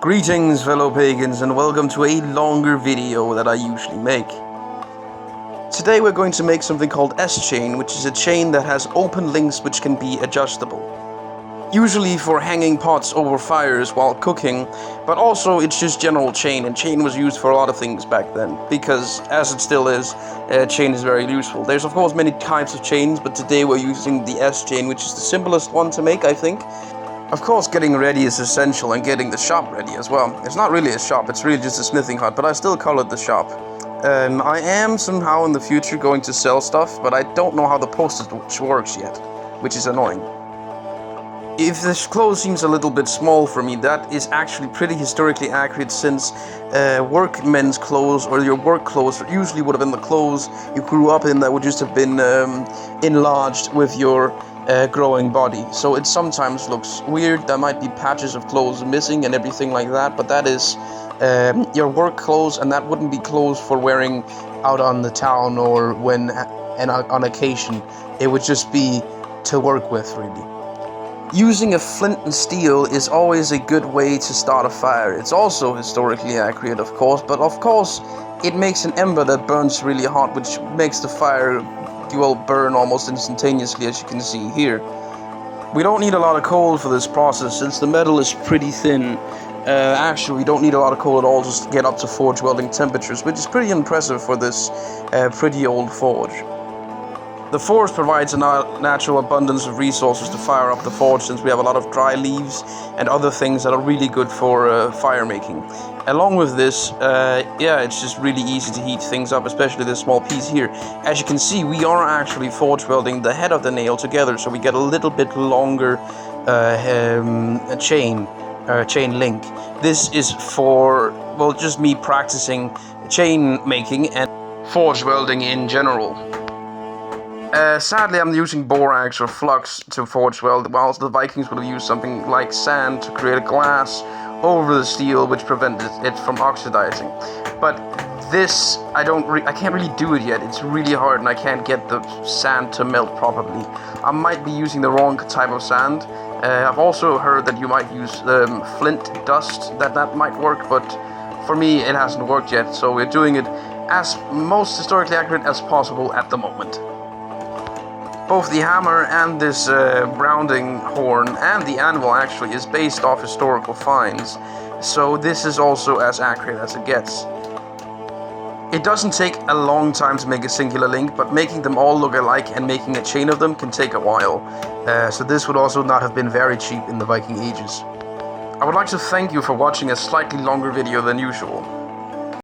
Greetings fellow pagans and welcome to a longer video that I usually make. Today we're going to make something called S-chain, which is a chain that has open links which can be adjustable. Usually for hanging pots over fires while cooking, but also it's just general chain, and chain was used for a lot of things back then, because as it still is, chain is very useful. There's of course many types of chains, but today we're using the S-chain, which is the simplest one to make, I think. Of course, getting ready is essential, and getting the shop ready as well. It's not really a shop, it's really just a smithing hut, but I still call it the shop. I am somehow in the future going to sell stuff, but I don't know how the postage works yet, which is annoying. If this clothes seems a little bit small for me, that is actually pretty historically accurate, since workmen's clothes or your work clothes usually would have been the clothes you grew up in that would just have been enlarged with your growing body. So it sometimes looks weird. There might be patches of clothes missing and everything like that, but that is your work clothes, and that wouldn't be clothes for wearing out on the town or when on occasion. It would just be to work with, really. Using a flint and steel is always a good way to start a fire. It's also historically accurate, of course, but of course it makes an ember that burns really hot, which makes the fire burn almost instantaneously, as you can see here. We don't need a lot of coal for this process, since the metal is pretty thin. Actually, we don't need a lot of coal at all just to get up to forge welding temperatures, which is pretty impressive for this pretty old forge. The forge provides a natural abundance of resources to fire up the forge, since we have a lot of dry leaves and other things that are really good for fire making. Along with this, it's just really easy to heat things up, especially this small piece here. As you can see, we are actually forge welding the head of the nail together, so we get a little bit longer chain link. This is for, well, just me practicing chain making and forge welding in general. Sadly, I'm using borax or flux to forge weld, whilst the Vikings would have used something like sand to create a glass over the steel, which prevented it from oxidizing. But this, I can't really do it yet. It's really hard, and I can't get the sand to melt properly. I might be using the wrong type of sand. I've also heard that you might use flint dust, that might work, but for me it hasn't worked yet, so we're doing it as most historically accurate as possible at the moment. Both the hammer and this rounding horn and the anvil actually is based off historical finds, so this is also as accurate as it gets. It doesn't take a long time to make a singular link, but making them all look alike and making a chain of them can take a while, so this would also not have been very cheap in the Viking ages. I would like to thank you for watching a slightly longer video than usual.